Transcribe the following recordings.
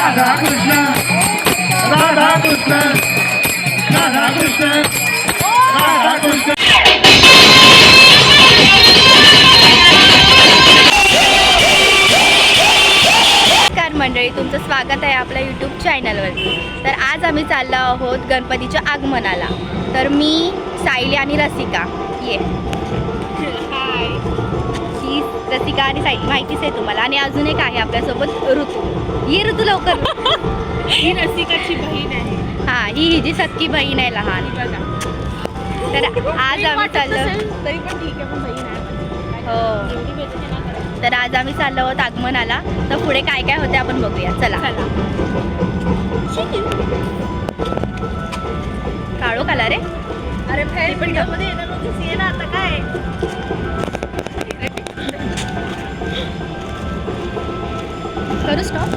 राधा कृष्ण राधा कृष्ण राधा कृष्ण राधा कृष्ण. नमस्कार मंडळी, तुमचं स्वागत आहे आपल्या यूट्यूब चॅनलवरती. तर आज आम्ही चाललो आहोत गणपतीच्या आगमनाला. तर मी, सायली आणि रसिका. ये हाय, ही रसिका आणि सायली माहितीच आहे तुम्हाला. आणि अजून एक आहे आपल्यासोबत, ऋतू. ये ऋतू लवकर. ही रसिकाची बहीण आहे. हां, ही हिची सख्खी बहीण आहे लहान. तर आज आम्ही चाललो, तरी पण ठीक आहे, पण बहीण आहे. हो. तर आज आम्ही चाललो आहोत आगमनाला. तर पुढे काय काय होते आपण बघूया. चला. काळो काला रे. अरे बाहेर पण मध्ये येणार नव्हतीस, ये ना आता काय. करू स्टॉप.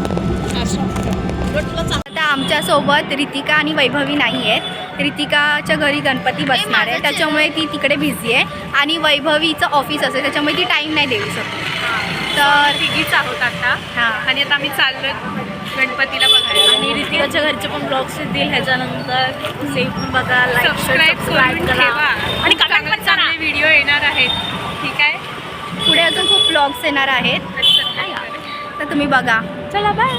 आता आमच्या सोबत रितिका आणि वैभवी नाही आहेत. रितिकाच्या घरी गणपती बसणार आहे, त्याच्यामुळे ती तिकडे बिझी आहे. आणि वैभवीचं ऑफिस असेल, त्याच्यामुळे ती टाईम नाही देऊ शकते. तर तिघीच आहोत आता. हां, आणि आता आम्ही चाललोय गणपतीला बघायला. आणि रितिकाच्या घरचे पण ब्लॉग्स येतील ह्याच्यानंतर. ते पण बघा, लाईक सबस्क्राईब करा ठेवा. आणि चांगले चांगले व्हिडिओ येणार आहेत. ठीक आहे. पुढे अजून खूप ब्लॉग्स येणार आहेत, तर तुम्ही बघा. चला, बाय.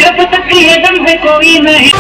जब तक ये दम है कोई नहीं.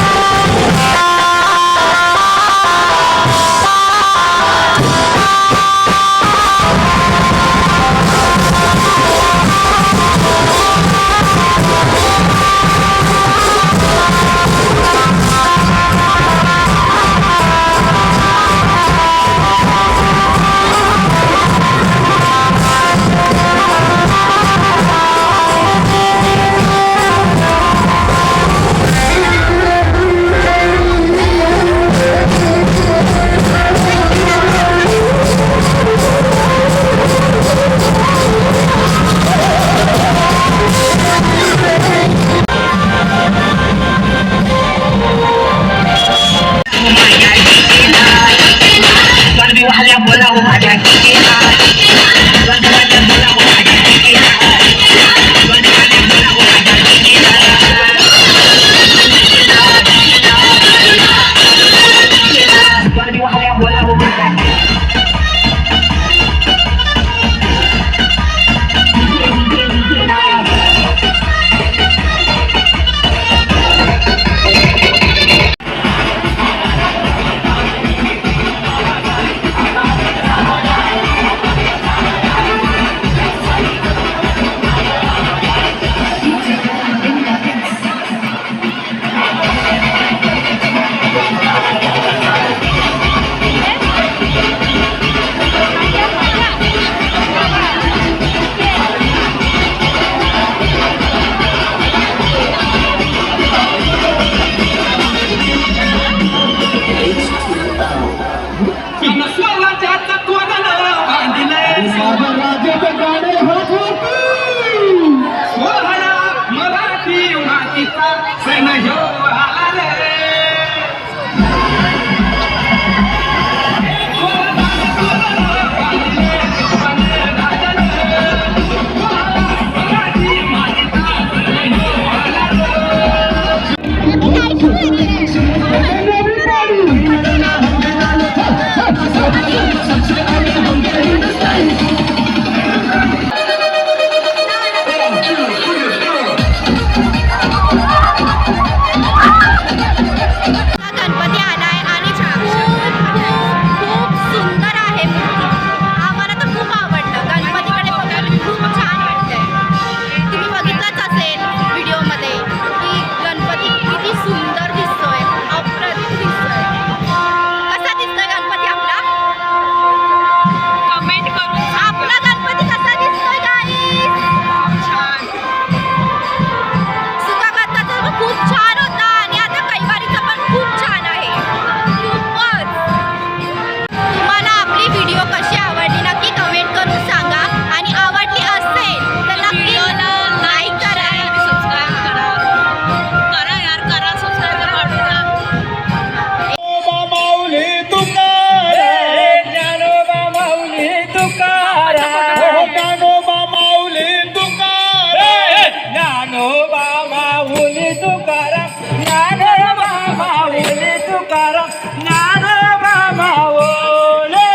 तुकाराम ज्ञानोबा माऊली तुकाराम ज्ञानोबा माऊली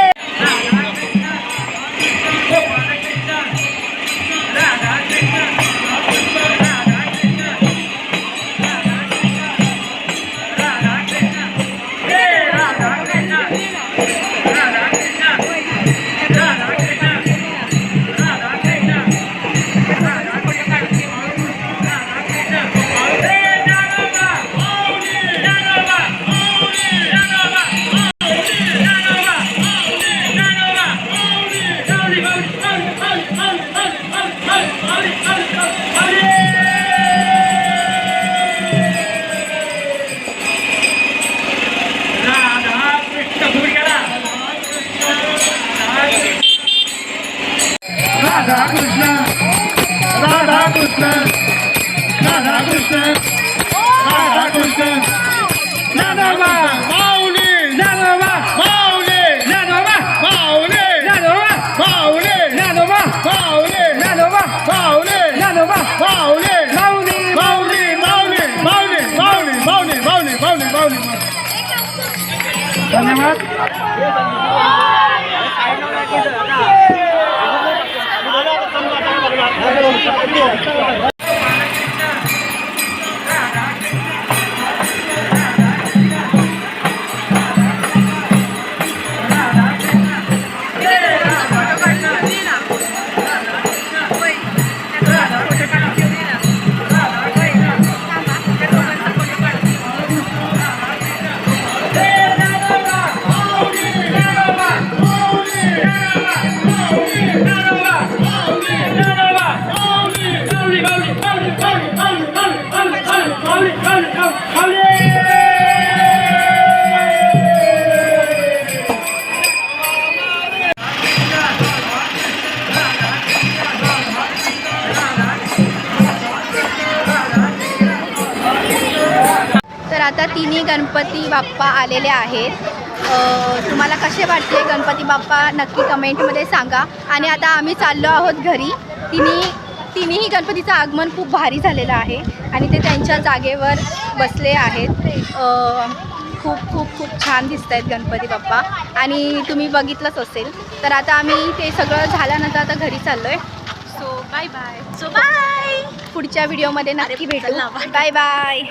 राधा कृष्ण राधा कृष्ण राधा कृष्ण राधा कृष्ण ज्ञानोबा माऊली ज्ञानोबा माऊली ज्ञानोबा माऊली ज्ञानोबा माऊली ज्ञानोबा माऊली ज्ञानोबा माऊली ज्ञानोबा माऊली माऊली माऊली माऊली माऊली माऊली माऊली माऊली माऊली माऊली धन्यवाद. तर आता तिन्ही गणपती बाप्पा आलेले आहेत. तुम्हाला कसे वाटले गणपती बाप्पा नक्की कमेंटमध्ये सांगा. आणि आता आम्ही चाललो आहोत घरी. तिन्ही गणपतीचं आगमन खूप भारी झालेलं आहे आणि ते त्यांच्या जागेवर बसले आहेत. खूप खूप खूप छान दिसत आहेत गणपती बाप्पा आणि तुम्ही बघितलंच असेल. तर आता आम्ही ते सगळं झाल्यानंतर आता घरी चाललो आहे. So bye bye. So bye. पुढच्या व्हिडिओमध्ये नक्की भेटू. Bye bye.